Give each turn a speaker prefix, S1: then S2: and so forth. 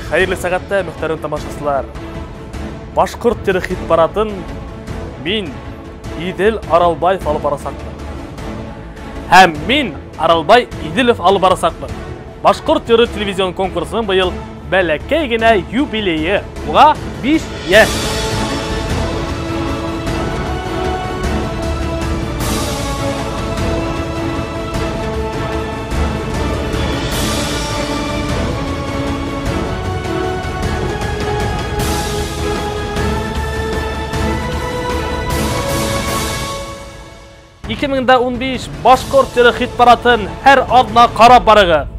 S1: Хайырлы сағатта мөхтәрәм тамашачылар. Башқұрт теле хит паратын мин Идел Аралбаев алып барасақмын. Һәм мин Аралбай Иделев алып барасақмын. Башқұрт телевизион конкурсының быйыл бәләкәй генә юбилейы. Буга 5 яшь. Башқұрт теле хит паратын һәр адына қарап барыгыз.